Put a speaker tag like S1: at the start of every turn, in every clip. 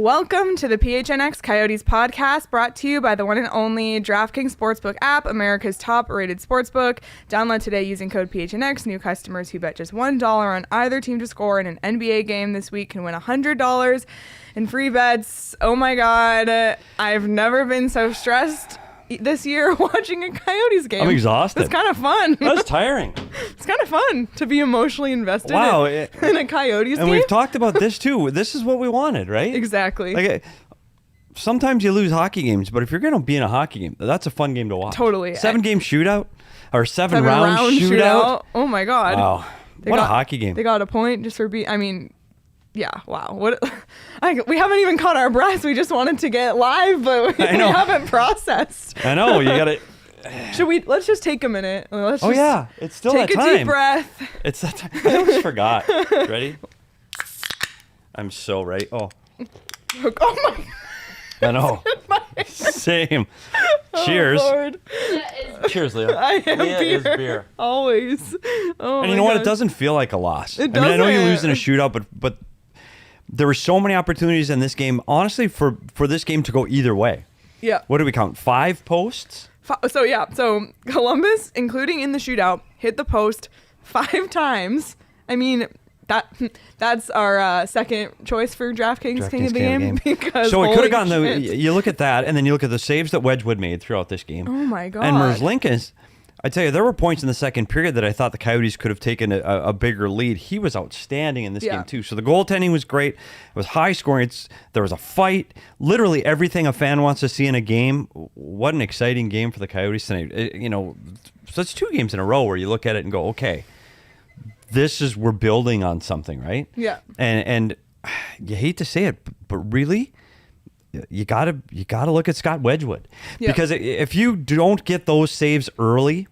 S1: Welcome to the PHNX Coyotes podcast, brought to you by the one and only DraftKings Sportsbook app, America's top-rated sportsbook. Download today using code PHNX. New customers who bet just $1 on either team to score in an NBA game this week can win $100 in free bets. Oh my God, I've never been so stressed this year watching a Coyotes game.
S2: I'm exhausted.
S1: It's kind of fun.
S2: That's tiring.
S1: It's kind of fun to be emotionally invested in a Coyotes game.
S2: And we've talked about this too. This is what we wanted, right?
S1: Exactly.
S2: Like, sometimes you lose hockey games, but if you're going to be in a hockey game, that's a fun game to watch.
S1: Totally.
S2: 7-game shootout or seven round shootout.
S1: Oh my God.
S2: Wow. What a hockey game.
S1: They got a point just for being, yeah, wow. We haven't even caught our breaths. We just wanted to get live, but we haven't processed.
S2: I know. You got to.
S1: Let's just take a minute. It's still
S2: that time.
S1: Take a deep breath.
S2: It's that time. I almost forgot. Ready? I'm so ready. Oh
S1: my God.
S2: I know. Same. Cheers.
S1: Oh, Lord.
S2: Cheers, Leah.
S1: I have
S2: Leah
S1: beer.
S2: is beer.
S1: Always. Oh,
S2: and you know what? It doesn't feel like a loss.
S1: It doesn't.
S2: I know you lose in a shootout, but there were so many opportunities in this game, honestly, for this game to go either way.
S1: Yeah.
S2: What do we count? 5 posts?
S1: So Columbus, including in the shootout, hit the post 5 times. That's our second choice for DraftKings King of the Game. Because
S2: so it could have gotten you look at that, and then you look at the saves that Wedgwood made throughout this game.
S1: Oh my God.
S2: And Merzlikins, I tell you, there were points in the second period that I thought the Coyotes could have taken a bigger lead. He was outstanding in this game too. So the goaltending was great. It was high scoring. There was a fight. Literally everything a fan wants to see in a game. What an exciting game for the Coyotes tonight. So it's 2 games in a row where you look at it and go, okay, we're building on something, right?
S1: Yeah.
S2: And you hate to say it, but really, you gotta look at Scott Wedgwood. Yep. Because if you don't get those saves early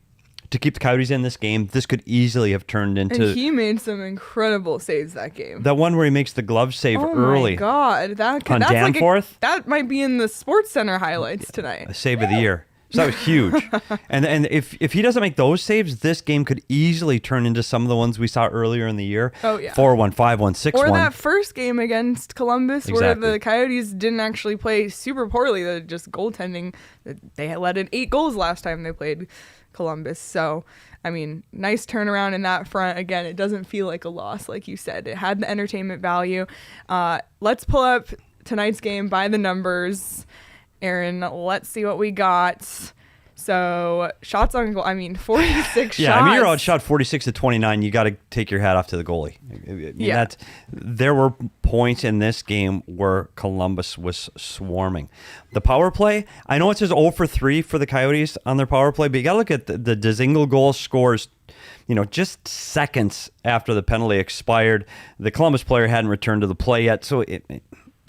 S2: to keep the Coyotes in this game, this could easily have turned into.
S1: And he made some incredible saves that game.
S2: That one where he makes the glove save early.
S1: Oh my God, that's
S2: Danforth.
S1: That might be in the Sports Center highlights tonight.
S2: A save of the year. So that was huge. and if he doesn't make those saves, this game could easily turn into some of the ones we saw earlier in the year.
S1: Oh, yeah.
S2: 4-1, 5-1, 6-1.
S1: Or that first game against Columbus where the Coyotes didn't actually play super poorly. They're just goaltending. They had let in 8 goals last time they played Columbus. So, nice turnaround in that front. Again, it doesn't feel like a loss, like you said. It had the entertainment value. Let's pull up tonight's game by the numbers. Aaron, let's see what we got. So shots on goal. 46
S2: yeah,
S1: shots.
S2: You're outshot 46-29. You got to take your hat off to the goalie. There were points in this game where Columbus was swarming. The power play, I know it says 0 for 3 for the Coyotes on their power play, but you got to look at the Dzingel goal scores. Just seconds after the penalty expired. The Columbus player hadn't returned to the play yet, so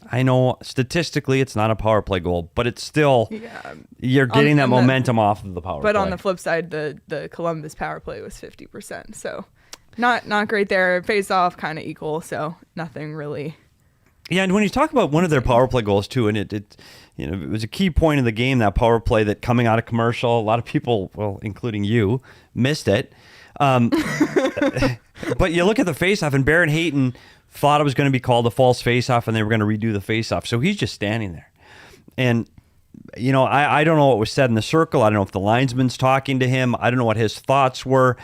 S2: I know statistically it's not a power play goal, but it's still, you're getting that momentum off of the power play.
S1: But on the flip side, the Columbus power play was 50%. So not great there. Face off kind of equal. So nothing really.
S2: Yeah. And when you talk about one of their power play goals too, and it was a key point of the game, that power play that coming out of commercial, a lot of people, well, including you, missed it. But you look at the face off, and Barrett Hayton thought it was going to be called a false face-off, and they were going to redo the face-off. So he's just standing there. And, I don't know what was said in the circle. I don't know if the linesman's talking to him. I don't know what his thoughts were.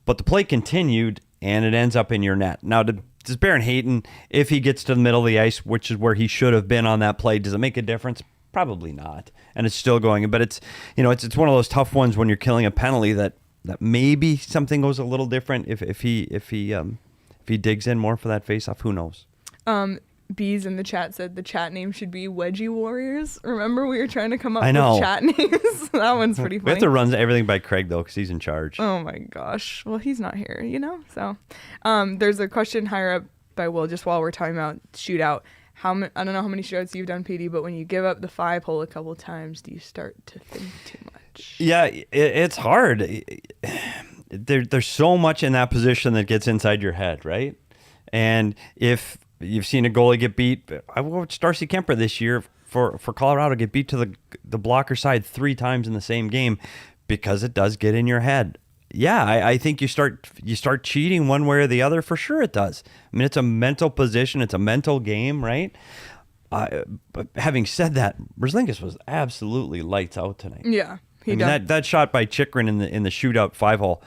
S2: But the play continued, and it ends up in your net. Now, does Barrett Hayton, if he gets to the middle of the ice, which is where he should have been on that play, does it make a difference? Probably not. And it's still going. But it's one of those tough ones when you're killing a penalty that maybe something goes a little different if he digs in more for that face-off. Who knows?
S1: Bees in the chat said the chat name should be Wedgie Warriors. Remember we were trying to come up with chat names? That one's pretty funny.
S2: We have to run everything by Craig, though, because he's in charge.
S1: Oh, my gosh. Well, he's not here, So there's a question higher up by Will just while we're talking about shootout. I don't know how many shootouts you've done, Petey, but when you give up the 5-hole a couple times, do you start to think too much?
S2: Yeah, it's hard. There's so much in that position that gets inside your head, right? And if you've seen a goalie get beat, I watched Darcy Kemper this year for Colorado get beat to the blocker side 3 times in the same game because it does get in your head. Yeah, I think you start cheating one way or the other. For sure it does. It's a mental position. It's a mental game, right? But having said that, Merzlikins was absolutely lights out tonight.
S1: Yeah,
S2: that shot by Chychrun in the shootout 5-hole,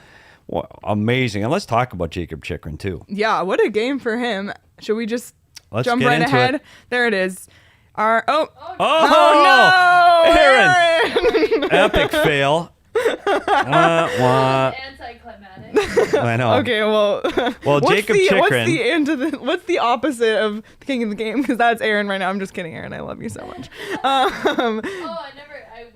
S2: amazing. And let's talk about Jacob Chychrun too.
S1: Yeah, what a game for him. Should we just jump
S2: get
S1: right
S2: into
S1: ahead?
S2: it.
S1: There it is. Oh
S2: no,
S1: Aaron!
S2: Epic fail.
S3: Anticlimactic.
S2: I know.
S1: Okay, well,
S2: Jacob Chychrun.
S1: What's the opposite of the king of the game? Because that's Aaron right now. I'm just kidding, Aaron. I love you so much.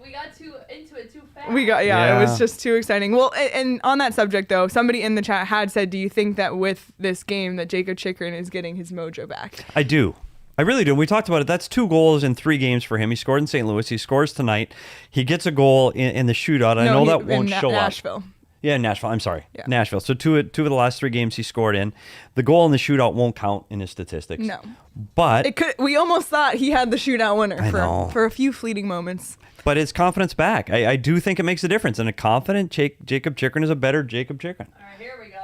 S3: We got into it too fast.
S1: It was just too exciting. Well, and on that subject though, somebody in the chat had said, do you think that with this game that Jacob Chychrun is getting his mojo back?
S2: I do. I really do. We talked about it. That's 2 goals in 3 games for him. He scored in St. Louis. He scores tonight. He gets a goal in the shootout. I know that won't show
S1: Nashville.
S2: up. Yeah, Nashville. I'm sorry.
S1: Yeah.
S2: Nashville. So two of the last 3 games he scored in. The goal in the shootout won't count in his statistics.
S1: No.
S2: But
S1: it could. We almost thought he had the shootout winner for a few fleeting moments.
S2: But his confidence back. I do think it makes a difference. And a confident Jacob Chychrun is a better Jacob Chychrun.
S3: All right, here we go.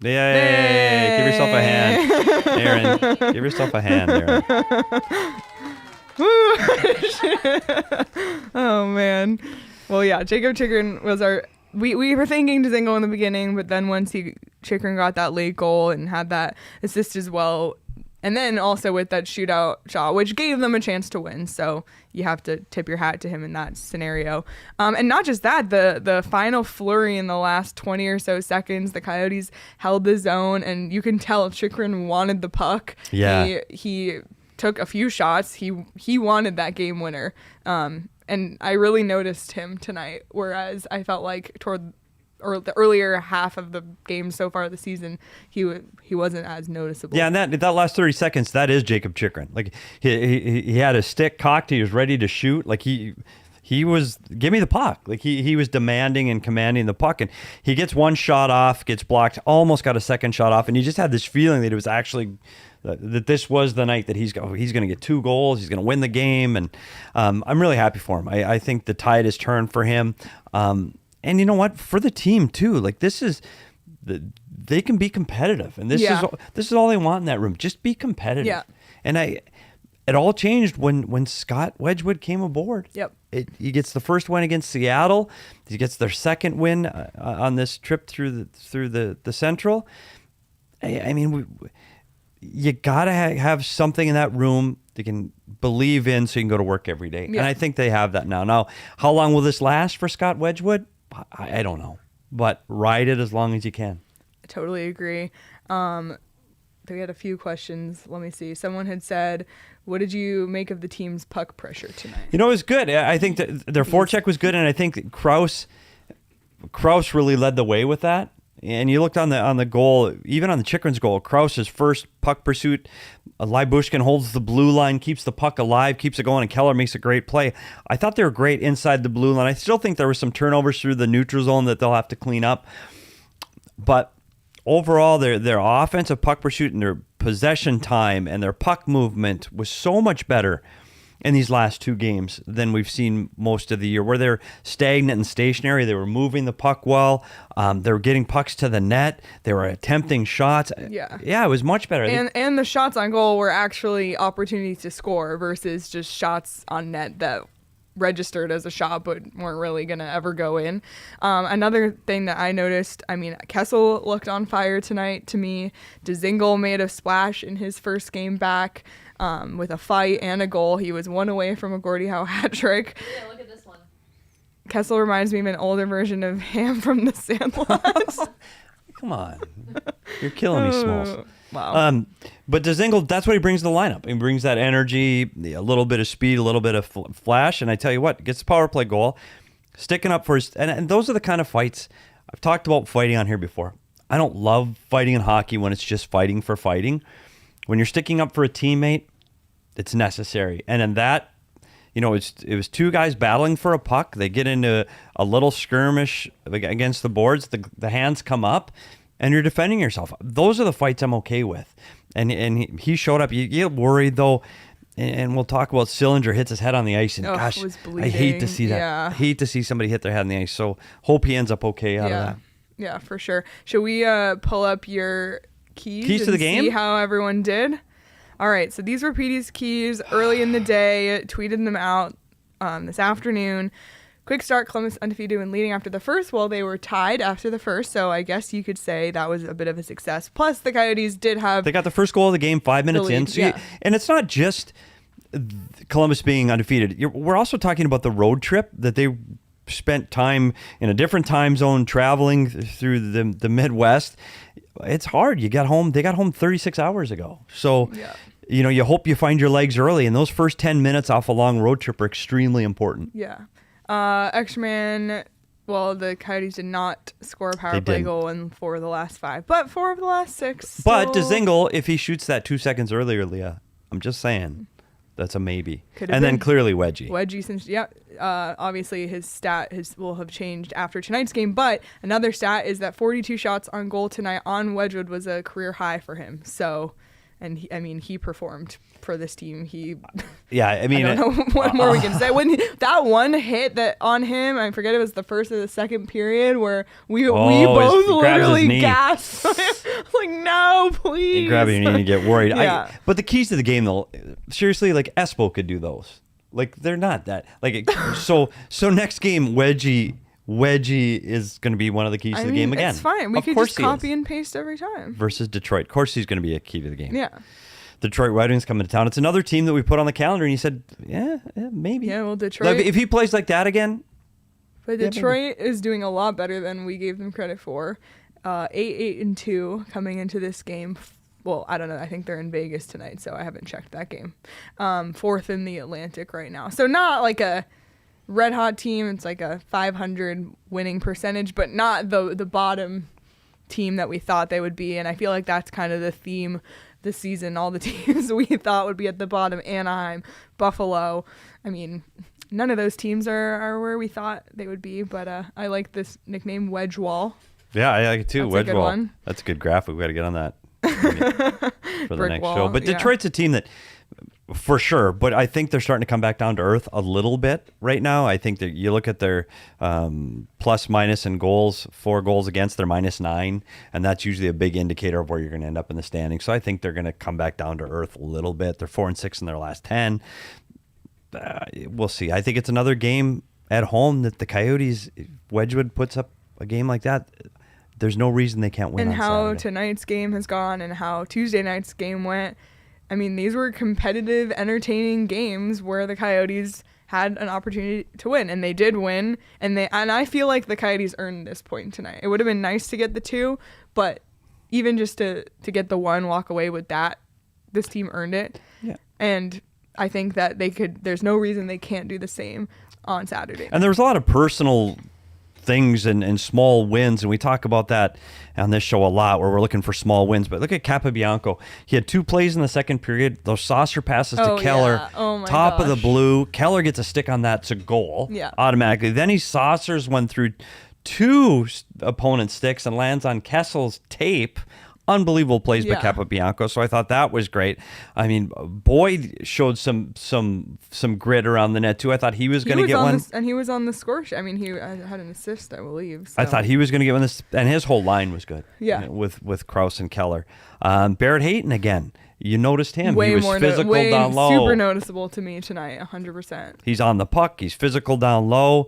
S2: Yay! Give yourself a hand, Aaron. Give yourself a hand, Aaron.
S1: Oh man. Well, yeah, Jacob Chychrun was our. We were thinking Dzingel in the beginning, but then once Chychrun got that late goal and had that assist as well, and then also with that shootout shot, which gave them a chance to win. So you have to tip your hat to him in that scenario. And not just that, the final flurry in the last 20 or so seconds, the Coyotes held the zone, and you can tell Chychrun wanted the puck.
S2: Yeah.
S1: He took a few shots. He wanted that game winner. And I really noticed him tonight, whereas I felt like toward the earlier half of the game so far this season, he wasn't as noticeable.
S2: Yeah, and that last 30 seconds, that is Jacob Chychrun. Like he had his stick cocked, he was ready to shoot. Like he was, give me the puck. Like he was demanding and commanding the puck, and he gets one shot off, gets blocked, almost got a second shot off, and you just had this feeling that it was actually that this was the night that he's going to get 2 goals, he's going to win the game, and I'm really happy for him. I think the tide has turned for him. And you know what? For the team too, like they can be competitive, and this is all they want in that room. Just be competitive.
S1: Yeah.
S2: And it all changed when Scott Wedgwood came aboard.
S1: Yep.
S2: He gets the first win against Seattle. He gets their second win on this trip through the Central. I mean, you gotta have something in that room they can believe in, so you can go to work every day.
S1: Yeah.
S2: And I think they have that now. Now, how long will this last for Scott Wedgwood? I don't know, but ride it as long as you can.
S1: I totally agree. We had a few questions. Let me see. Someone had said, what did you make of the team's puck pressure tonight?
S2: You know, it was good. I think that their forecheck was good, and I think Kraus really led the way with that. And you looked on the goal, even on the Chychrun's goal, Kraus's first puck pursuit, Lybushkin holds the blue line, keeps the puck alive, keeps it going, and Keller makes a great play. I thought they were great inside the blue line. I still think there were some turnovers through the neutral zone that they'll have to clean up. But overall, their offensive puck pursuit and their possession time and their puck movement was so much better in these last 2 games than we've seen most of the year, where they're stagnant and stationary. They were moving the puck well. They were getting pucks to the net. They were attempting shots.
S1: Yeah,
S2: it was much better.
S1: And the shots on goal were actually opportunities to score versus just shots on net that registered as a shot but weren't really going to ever go in. Another thing that I noticed, I mean, Kessel looked on fire tonight to me. Dzingel made a splash in his first game back. With a fight and a goal. He was 1 away from a Gordie Howe hat trick.
S3: Yeah, look at this one.
S1: Kessel reminds me of an older version of Ham from the Sandlot.
S2: Come on. You're killing me, Smalls.
S1: Wow.
S2: But Dzingel, that's what he brings to the lineup. He brings that energy, a little bit of speed, a little bit of flash, and I tell you what, gets the power play goal, sticking up for his... And those are the kind of fights... I've talked about fighting on here before. I don't love fighting in hockey when it's just fighting for fighting. When you're sticking up for a teammate, it's necessary. And in that, it was 2 guys battling for a puck. They get into a little skirmish against the boards. The hands come up, and you're defending yourself. Those are the fights I'm okay with. And he showed up. You get worried, though, and we'll talk about Sillinger hits his head on the ice. And gosh,
S1: was bleeding.
S2: I hate to see that.
S1: Yeah.
S2: I hate to see somebody hit their head on the ice. So hope he ends up okay out of that.
S1: Yeah, for sure. Should we pull up your keys
S2: to the game?
S1: See how everyone did? All right, so these were Petey's keys early in the day. Tweeted them out this afternoon. Quick start, Columbus undefeated when leading after the first. Well, they were tied after the first, so I guess you could say that was a bit of a success. Plus, the Coyotes did have...
S2: They got the first goal of the game 5 minutes in. So and it's not just Columbus being undefeated. We're also talking about the road trip that they spent time in a different time zone traveling through the Midwest. It's hard. They got home 36 hours ago. So...
S1: Yeah.
S2: You hope you find your legs early, and those first 10 minutes off a long road trip are extremely important.
S1: Yeah. Extra man, well, the Coyotes did not score a power play goal in 4 of the last 5, but 4 of the last 6.
S2: But Dzingel, if he shoots that 2 seconds earlier, Leah, I'm just saying, that's a maybe. And then clearly Wedgie.
S1: Wedgie, since, obviously his stat will have changed after tonight's game, but another stat is that 42 shots on goal tonight on Wedgwood was a career high for him. So... And he performed for this team. I don't know what more we can say. When that one hit that on him, I forget it was the first or the second period, where we both literally gasped. Like, no, please.
S2: You grab your knee and you get worried.
S1: Yeah.
S2: But the keys to the game, though, seriously, like Espo could do those. Like, they're not that. Like, so next game, Wedgie is going to be one of the keys to the game again.
S1: It's fine. We could just copy and paste every time.
S2: Versus Detroit. Of course he's going to be a key to the game.
S1: Yeah.
S2: Detroit Red Wings coming to town. It's another team that we put on the calendar, and you said, yeah, maybe.
S1: Yeah, well, Detroit...
S2: Like, if he plays like that again...
S1: But Detroit is doing a lot better than we gave them credit for. 8-2 coming into this game. Well, I don't know. I think they're in Vegas tonight, so I haven't checked that game. 4th in the Atlantic right now. So not like a... red hot team. It's like a 500 winning percentage, but not the bottom team that we thought they would be. And I feel like that's kind of the theme this season. All the teams we thought would be at the bottom: Anaheim, Buffalo. I mean, none of those teams are where we thought they would be. But I like this nickname, Wedge Wall.
S2: Yeah, I like it too.
S1: That's
S2: Wedge
S1: a good
S2: Wall.
S1: one.
S2: That's a good graphic. We got to get on that for the next show. But
S1: yeah.
S2: Detroit's a team that. For sure, but I think they're starting to come back down to earth a little bit right now. I think that you look at their plus minus in goals, 4 goals against, they're -9, and that's usually a big indicator of where you're going to end up in the standings. So I think they're going to come back down to earth a little bit. They're 4-6 in their last 10. We'll see. I think it's another game at home that the Coyotes, Wedgwood puts up a game like that. There's no reason they can't win.
S1: And
S2: on
S1: how
S2: Saturday.
S1: Tonight's game has gone and how Tuesday night's game went. I mean, these were competitive, entertaining games where the Coyotes had an opportunity to win, and they did win. And I feel like the Coyotes earned this point tonight. It would have been nice to get the 2, but even just to get the 1, walk away with that, this team earned it.
S2: Yeah.
S1: And I think that there's no reason they can't do the same on Saturday.
S2: And there was a lot of personal things and small wins, and we talk about that on this show a lot, where we're looking for small wins. But look at Capobianco. He had 2 plays in the second period. Those saucer passes to Keller,
S1: yeah. Oh my
S2: top of the
S1: gosh.
S2: blue. Keller gets a stick on that. It's a goal automatically. Then he saucers one through 2 opponent sticks and lands on Kessel's tape. Unbelievable plays by Capobianco. So I thought that was great. I mean, Boyd showed some grit around the net too. I thought he was going to get one.
S1: And he was on the score sheet. I mean, he had an assist, I believe. So.
S2: I thought he was going to get one. And his whole line was good.
S1: Yeah.
S2: With Krause and Keller. Barrett Hayton again. You noticed him.
S1: Way
S2: he was
S1: more
S2: physical down low.
S1: Super noticeable to me tonight, 100%.
S2: He's on the puck. He's physical down low.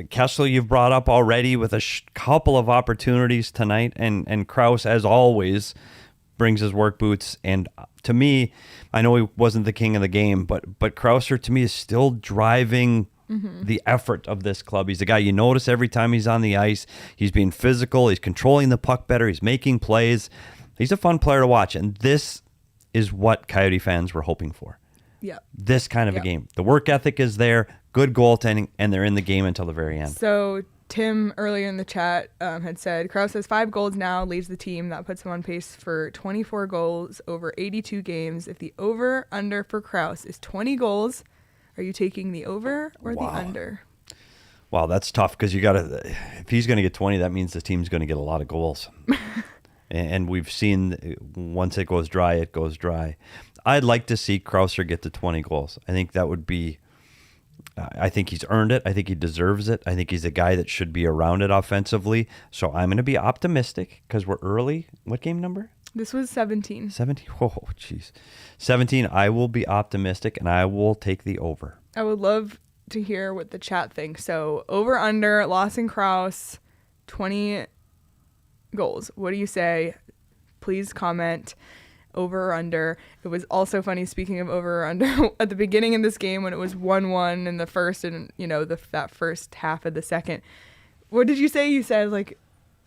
S2: Kessel you've brought up already with a couple of opportunities tonight, and Krause, as always, brings his work boots. And to me, I know he wasn't the king of the game, but Krauser to me is still driving the effort of this club. He's a guy you notice every time he's on the ice. He's being physical. He's controlling the puck better. He's making plays. He's a fun player to watch, and this is what Coyote fans were hoping for.
S1: Yeah.
S2: This kind of a game. The work ethic is there, good goaltending, and they're in the game until the very end.
S1: So Tim earlier in the chat had said Krause has 5 goals now, leads the team. That puts him on pace for 24 goals over 82 games. If the over-under for Krause is 20 goals, are you taking the over or the under?
S2: Wow, that's tough because if he's going to get 20, that means the team's going to get a lot of goals. And we've seen once it goes dry, it goes dry. I'd like to see Krauser get to 20 goals. I think that would be... I think he's earned it. I think he deserves it. I think he's a guy that should be around it offensively. So I'm going to be optimistic because we're early. What game number?
S1: This was 17.
S2: 17? Oh, jeez. 17, I will be optimistic, and I will take the over.
S1: I would love to hear what the chat thinks. So over under Lawson Krause 20 goals. What do you say? Please comment. Over or under. It was also funny, speaking of over or under, at the beginning of this game when it was 1-1 in the first and that first half of the second. What did you say? You said like,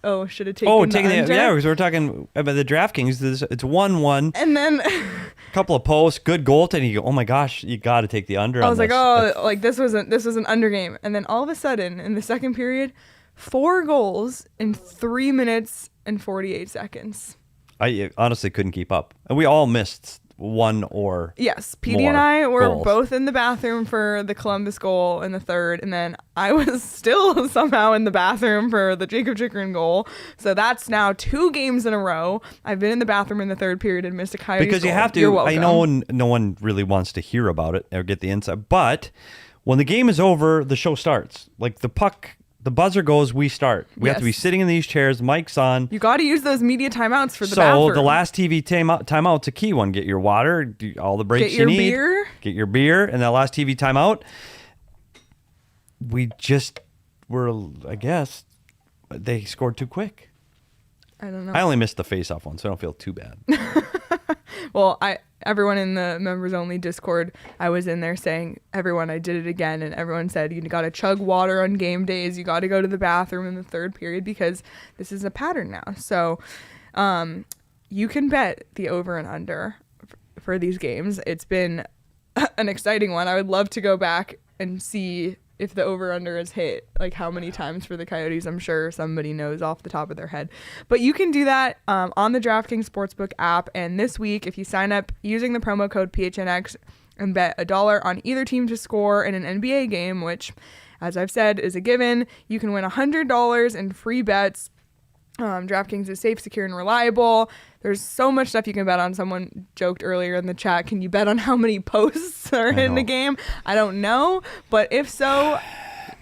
S1: oh, should have taken the under?
S2: Yeah, because we're talking about the DraftKings. It's 1-1.
S1: And then
S2: a couple of posts, good goaltending. You go, oh my gosh, you got to take the under.
S1: I was like, this was an under game. And then all of a sudden, in the second period, 4 goals in 3 minutes and 48 seconds.
S2: I honestly couldn't keep up. And we all missed one or
S1: yes, Petey and I were
S2: goals.
S1: both in the bathroom for the Columbus goal in the third, and then I was still somehow in the bathroom for the Jacob Chikrin goal. So that's now 2 games in a row. I've been in the bathroom in the third period and missed a Coyotes
S2: because you
S1: goal.
S2: have to.
S1: You're welcome.
S2: I know no one really wants to hear about it or get the insight, but when the game is over, the show starts. Like the puck. The buzzer goes, we start. We have to be sitting in these chairs, mics on.
S1: You got to use those media timeouts for the bathroom.
S2: So the last TV timeout's a key one. Get your water, do all the breaks you need. Get your beer. And that last TV timeout, we just were, I guess, they scored too quick.
S1: I don't know.
S2: I only missed the face-off one, so I don't feel too bad.
S1: Well, everyone in the members only Discord, I was in there saying, everyone, I did it again. And everyone said, you got to chug water on game days. You got to go to the bathroom in the third period because this is a pattern now. So you can bet the over and under for these games. It's been an exciting one. I would love to go back and see if the over-under is hit, like how many times for the Coyotes. I'm sure somebody knows off the top of their head. But you can do that on the DraftKings Sportsbook app. And this week, if you sign up using the promo code PHNX and bet $1 on either team to score in an NBA game, which, as I've said, is a given, you can win $100 in free bets. DraftKings is safe, secure, and reliable. There's so much stuff you can bet on. Someone joked earlier in the chat, can you bet on how many posts are in the game? I don't know, but if so,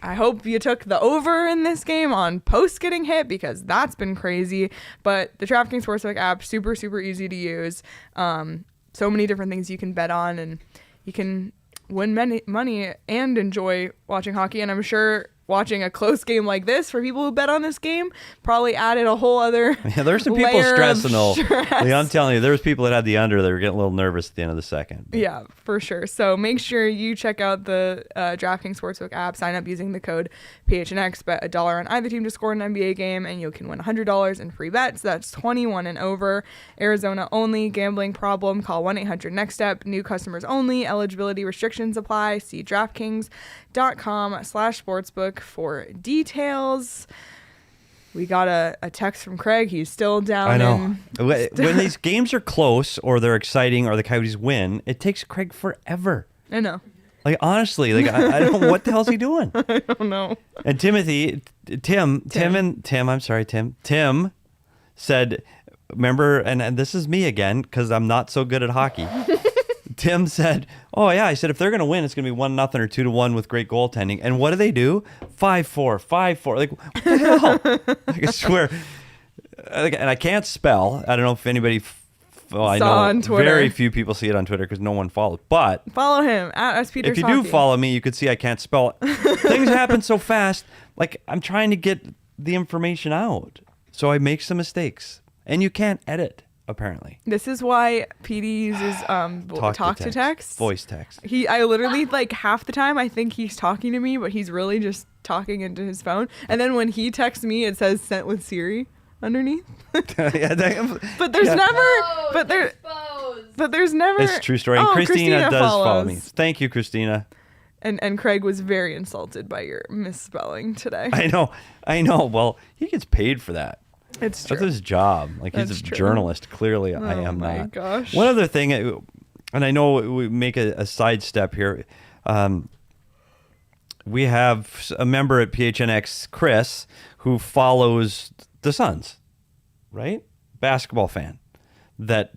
S1: I hope you took the over in this game on posts getting hit because that's been crazy. But the DraftKings Sportsbook app, super, super easy to use. So many different things you can bet on, and you can win money and enjoy watching hockey. And I'm sure watching a close game like this for people who bet on this game probably added a whole other
S2: there's some people stressing though.
S1: Stress.
S2: Like, I'm telling you, there's people that had the under that were getting a little nervous at the end of the second. But.
S1: Yeah, for sure. So make sure you check out the DraftKings Sportsbook app, sign up using the code PHNX, bet $1 on either team to score an NBA game, and you can win $100 in free bets. That's 21 and over. Arizona only. Gambling problem? Call 1-800-NEXT-STEP. New customers only. Eligibility restrictions apply. See DraftKings.com/sportsbook for details. We got a text from Craig. He's still down.
S2: I know. When these games are close or they're exciting or the Coyotes win, it takes Craig forever.
S1: I know.
S2: Like, honestly, like I don't know what the hell's he doing.
S1: I don't know.
S2: And Tim said, remember, and this is me again because I'm not so good at hockey. Tim said, oh, yeah. I said, if they're going to win, it's going to be 1-0 or 2-1 with great goaltending. And what do? 5-4, 5-4. Like, what the hell? Like, I swear. And I can't spell. I don't know if anybody I know
S1: on Twitter.
S2: Very few people see it on Twitter because no one follows. But
S1: follow him at SPeters
S2: if you do follow me, you could see I can't spell it. Things happen so fast. Like, I'm trying to get the information out. So I make some mistakes. And you can't edit. Apparently.
S1: This is why Petey uses talk to text.
S2: Voice text.
S1: I literally, like, half the time I think he's talking to me, but he's really just talking into his phone. And then when he texts me, it says sent with Siri underneath. But there's never but there's never
S2: It's a true story. And Christina does follow me. Thank you, Christina.
S1: And Craig was very insulted by your misspelling today.
S2: I know. Well, he gets paid for that.
S1: It's true.
S2: That's his job. Like, he's a journalist. Clearly, I am not. Oh, my gosh. One other thing, and I know we make a sidestep here. We have a member at PHNX, Chris, who follows the Suns, right? Basketball fan, that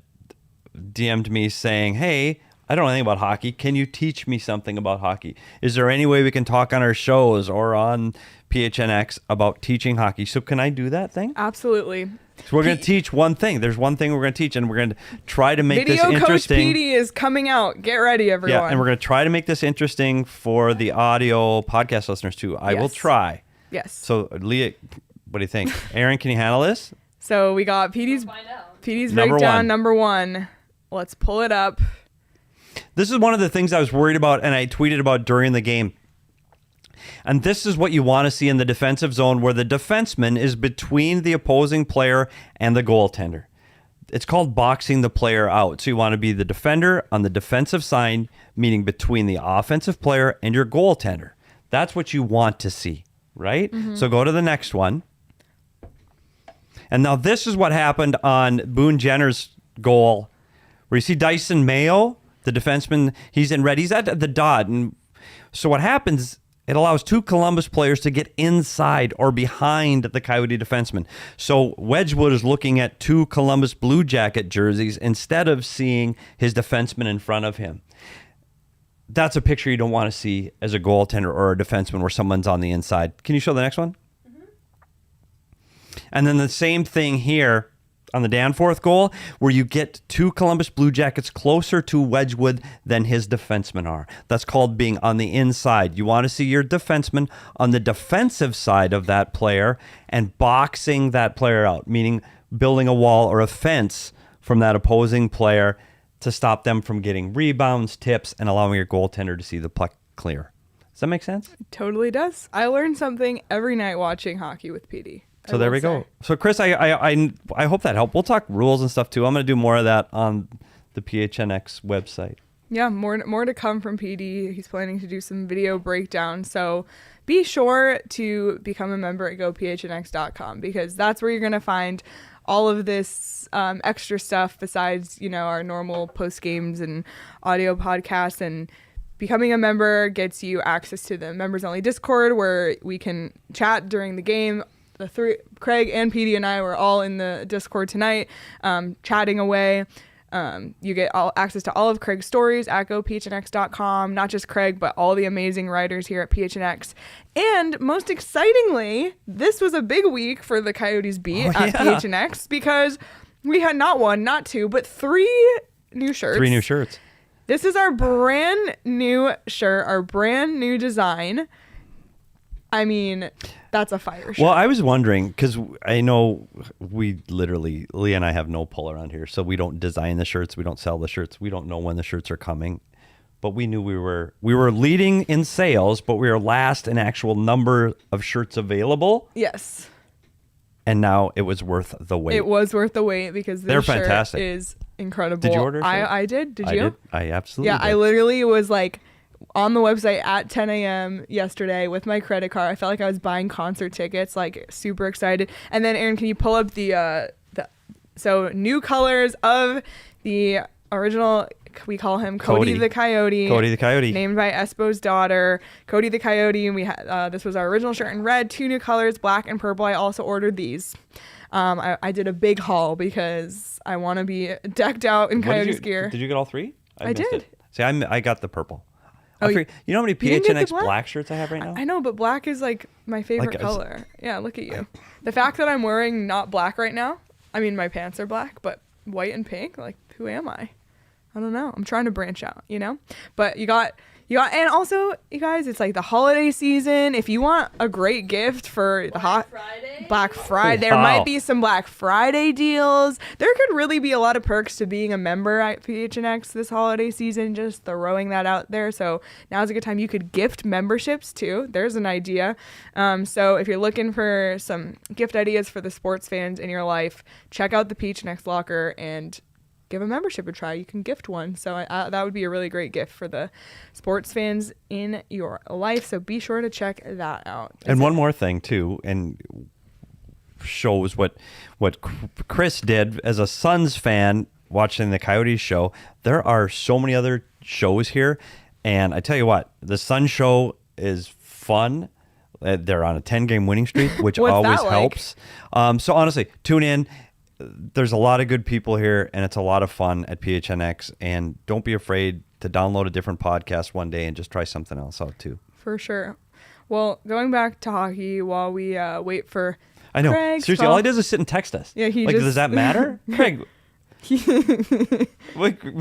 S2: DM'd me saying, hey, I don't know anything about hockey. Can you teach me something about hockey? Is there any way we can talk on our shows or on PHNX about teaching hockey? So can I do that thing?
S1: Absolutely.
S2: So we're going to teach one thing. There's one thing we're going to teach, and we're going to try to make this
S1: Video
S2: interesting.
S1: Coach Petey is coming out. Get ready, everyone.
S2: Yeah, and we're going to try to make this interesting for the audio podcast listeners too. I will try.
S1: Yes.
S2: So Leah, what do you think? Aaron, can you handle this?
S1: So we got Petey's
S3: Find out.
S1: breakdown number 1. Let's pull it up.
S2: This is one of the things I was worried about, and I tweeted about during the game. And this is what you want to see in the defensive zone, where the defenseman is between the opposing player and the goaltender. It's called boxing the player out. So you want to be the defender on the defensive side, meaning between the offensive player and your goaltender. That's what you want to see, right? Mm-hmm. So go to the next one. And now this is what happened on Boone Jenner's goal, where you see Dyson Mayo, the defenseman, he's in red. He's at the dot. And so what happens, it allows 2 Columbus players to get inside or behind the Coyote defenseman. So Wedgwood is looking at 2 Columbus Blue Jacket jerseys instead of seeing his defenseman in front of him. That's a picture you don't want to see as a goaltender or a defenseman where someone's on the inside. Can you show the next one? Mm-hmm. And then the same thing here on the Danforth goal, where you get 2 Columbus Blue Jackets closer to Wedgwood than his defensemen are. That's called being on the inside. You want to see your defenseman on the defensive side of that player and boxing that player out, meaning building a wall or a fence from that opposing player to stop them from getting rebounds, tips, and allowing your goaltender to see the puck clear. Does that make sense?
S1: It totally does. I learn something every night watching hockey with Petey.
S2: So there we go. So Chris, I hope that helped. We'll talk rules and stuff too. I'm going to do more of that on the PHNX website.
S1: Yeah, more to come from Petey. He's planning to do some video breakdowns. So be sure to become a member at gophnx.com, because that's where you're going to find all of this extra stuff besides, our normal post games and audio podcasts. And becoming a member gets you access to the members only Discord, where we can chat during the game. The 3, Craig and Petey and I were all in the Discord tonight, chatting away. You get access to all of Craig's stories at gophnx.com. Not just Craig, but all the amazing writers here at PHNX. And most excitingly, this was a big week for the Coyotes beat at PHNX, because we had not 1, not 2, but 3 new shirts.
S2: 3 new shirts.
S1: This is our brand new shirt, our brand new design. I mean, that's a fire shirt.
S2: Well, I was wondering, because I know we literally, Leah and I have no pull around here, so we don't design the shirts, we don't sell the shirts, we don't know when the shirts are coming. But we knew we were leading in sales, but we were last in actual number of shirts available.
S1: Yes.
S2: And now it was worth the wait.
S1: It was worth the wait, because this shirt
S2: fantastic.
S1: is incredible.
S2: Did you order a shirt?
S1: I did. Did you?
S2: I did. I absolutely
S1: Yeah,
S2: did.
S1: I literally was like on the website at 10 a.m. yesterday with my credit card. I felt like I was buying concert tickets, like super excited. And then, Aaron, can you pull up the new colors of the original, we call him Cody the Coyote.
S2: Cody the Coyote.
S1: Named by Espo's daughter, Cody the Coyote. And we had this was our original shirt in red, 2 new colors, black and purple. I also ordered these. I did a big haul because I want to be decked out in Coyotes gear.
S2: Did you get all 3?
S1: I did.
S2: It. See, I got the purple.
S1: Oh,
S2: you know how many PHNX black shirts I have right now?
S1: I know, but black is like my favorite color. Yeah, look at you. The fact that I'm wearing not black right now, I mean, my pants are black, but white and pink, like, who am I? I don't know. I'm trying to branch out, But you got, and also, you guys, it's like the holiday season. If you want a great gift for the Black Friday, there might be some Black Friday deals. There could really be a lot of perks to being a member at PHNX this holiday season, just throwing that out there. So now's a good time. You could gift memberships too. There's an idea. So if you're looking for some gift ideas for the sports fans in your life, check out the PHNX locker and give a membership a try. You can gift one. So that would be a really great gift for the sports fans in your life. So be sure to check that out.
S2: And one more thing too, and shows what Chris did as a Suns fan watching the Coyotes show. There are so many other shows here, and I tell you what, the Suns show is fun. They're on a 10-game winning streak, which always helps. So honestly, tune in. there's a lot of good people here, and it's a lot of fun at PHNX. And don't be afraid to download a different podcast one day and just try something else out too.
S1: For sure. Well, going back to hockey while we wait for
S2: I know.
S1: Craig's
S2: Seriously,
S1: call.
S2: all he does is sit and text us.
S1: Yeah, he
S2: like,
S1: just...
S2: does that matter? Craig.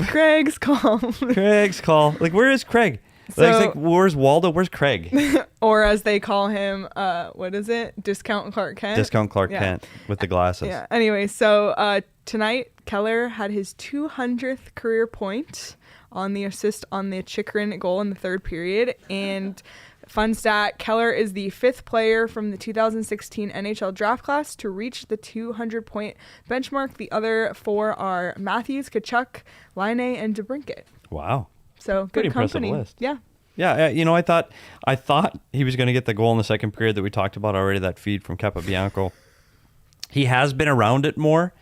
S1: Craig's call.
S2: Craig's call. Like, where is Craig?
S1: So,
S2: like, where's Waldo? Where's Craig?
S1: Or as they call him, what is it? Discount Clark Kent?
S2: Discount Clark Kent with the glasses.
S1: Yeah. Anyway, so tonight, Keller had his 200th career point on the assist on the Chikrin goal in the third period. And fun stat, Keller is the 5th player from the 2016 NHL draft class to reach the 200-point benchmark. The other 4 are Matthews, Kachuk, Laine, and DeBrincat.
S2: Wow.
S1: So good
S2: Pretty
S1: company.
S2: impressive list.
S1: Yeah.
S2: Yeah, I thought he was going to get the goal in the second period that we talked about already, that feed from Capobianco. He has been around it more.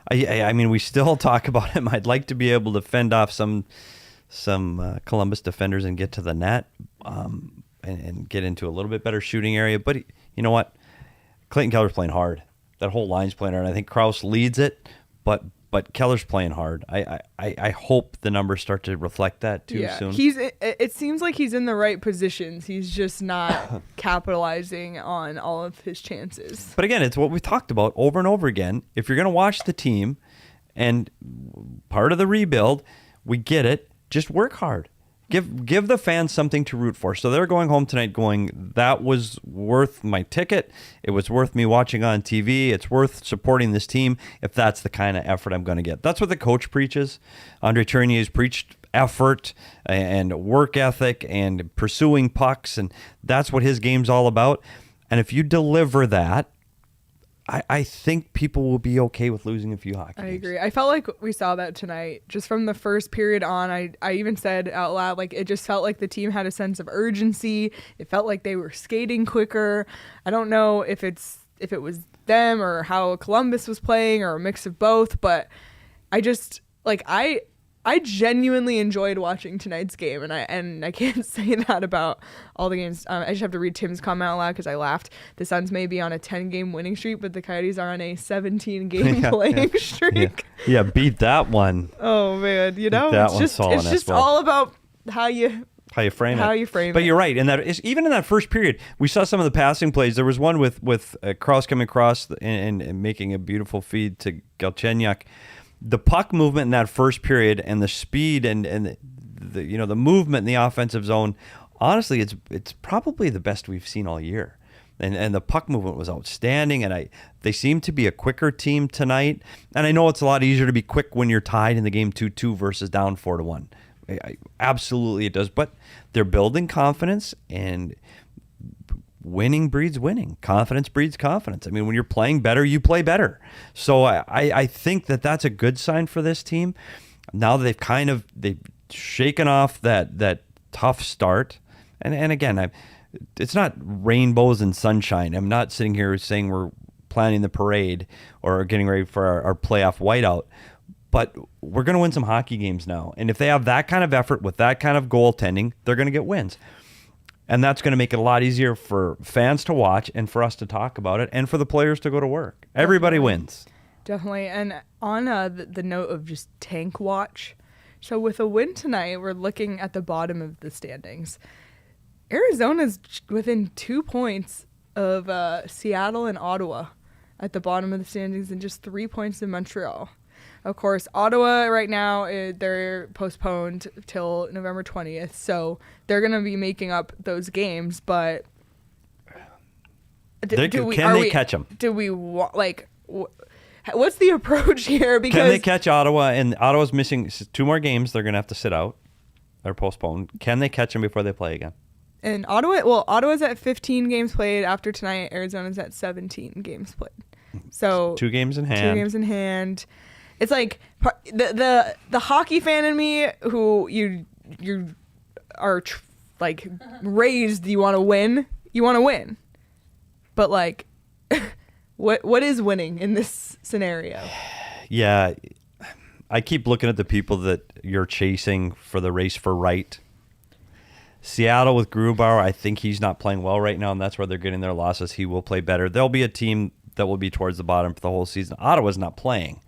S2: I mean, we still talk about him. I'd like to be able to fend off some Columbus defenders and get to the net and get into a little bit better shooting area. But you know what? Clayton Keller's playing hard. That whole line's playing hard. I think Krause leads it, but Keller's playing hard. I hope the numbers start to reflect that too soon.
S1: It seems like he's in the right positions. He's just not capitalizing on all of his chances.
S2: But again, it's what we talked about over and over again. If you're going to watch the team and part of the rebuild, we get it. Just work hard. Give the fans something to root for. So they're going home tonight going, that was worth my ticket. It was worth me watching on TV. It's worth supporting this team if that's the kind of effort I'm going to get. That's what the coach preaches. Andre Tourigny has preached effort and work ethic and pursuing pucks, and that's what his game's all about. And if you deliver that, I think people will be okay with losing a few hockey games.
S1: I agree. I felt like we saw that tonight. Just from the first period on, I even said out loud, like, it just felt like the team had a sense of urgency. It felt like they were skating quicker. I don't know if it was them or how Columbus was playing or a mix of both, but I just, like, I genuinely enjoyed watching tonight's game, and I can't say that about all the games. I just have to read Tim's comment out loud because I laughed. The Suns may be on a 10-game winning streak, but the Coyotes are on a 17-game playing streak.
S2: Yeah, beat that one.
S1: Oh man, it's just all about how you frame it.
S2: But you're right, and even in that first period, we saw some of the passing plays. There was one with Krause coming across and making a beautiful feed to Galchenyuk. The puck movement in that first period and the speed and the movement in the offensive zone, honestly, it's probably the best we've seen all year. And the puck movement was outstanding, and they seem to be a quicker team tonight. And I know it's a lot easier to be quick when you're tied in the game 2-2 versus down 4-1. Absolutely it does, but they're building confidence, and winning breeds winning. Confidence breeds confidence. I mean, when you're playing better, you play better. So I think that's a good sign for this team. Now that they've shaken off that tough start. And again, it's not rainbows and sunshine. I'm not sitting here saying we're planning the parade or getting ready for our playoff whiteout. But we're going to win some hockey games now. And if they have that kind of effort with that kind of goaltending, they're going to get wins. And that's going to make it a lot easier for fans to watch and for us to talk about it and for the players to go to work. Everybody wins.
S1: Definitely. And on the note of just tank watch, so with a win tonight, we're looking at the bottom of the standings. Arizona's within 2 points of Seattle and Ottawa at the bottom of the standings and just 3 points in Montreal. Of course, Ottawa right now, they're postponed till November 20th, so they're going to be making up those games, but
S2: can they catch them?
S1: Do we, what's the approach here? Because
S2: can they catch Ottawa? And Ottawa's missing 2 more games. They're going to have to sit out. They're postponed. Can they catch them before they play again?
S1: And Ottawa's at 15 games played after tonight. Arizona's at 17 games played. So
S2: 2 games in hand.
S1: 2 games in hand. It's like the hockey fan in me, who you are like raised. You want to win. You want to win. But like, what is winning in this scenario?
S2: Yeah, I keep looking at the people that you're chasing for the race for right. Seattle with Grubauer, I think he's not playing well right now, and that's where they're getting their losses. He will play better. There'll be a team that will be towards the bottom for the whole season. Ottawa's not playing.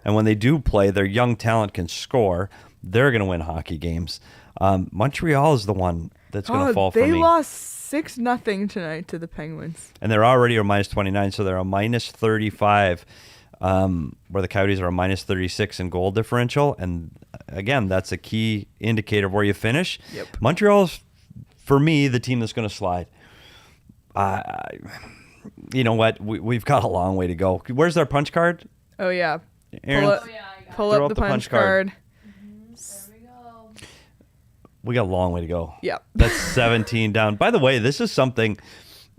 S2: And when they do play, their young talent can score. They're going to win hockey games. Montreal is the one that's going to fall for me.
S1: They lost 6-0 tonight to the Penguins.
S2: And they're already a minus 29, so they're a minus 35, where the Coyotes are a minus 36 in goal differential. And again, that's a key indicator of where you finish.
S1: Yep.
S2: Montreal's, for me, the team that's going to slide. You know what? We've got a long way to go. Where's their punch card?
S1: Oh, yeah.
S2: Aaron,
S3: Oh, yeah, I got
S1: Pull
S3: it.
S2: Throw
S1: up the punch card.
S3: There we go.
S2: we got a long way to go.
S1: Yep.
S2: That's 17 down. By the way, this is something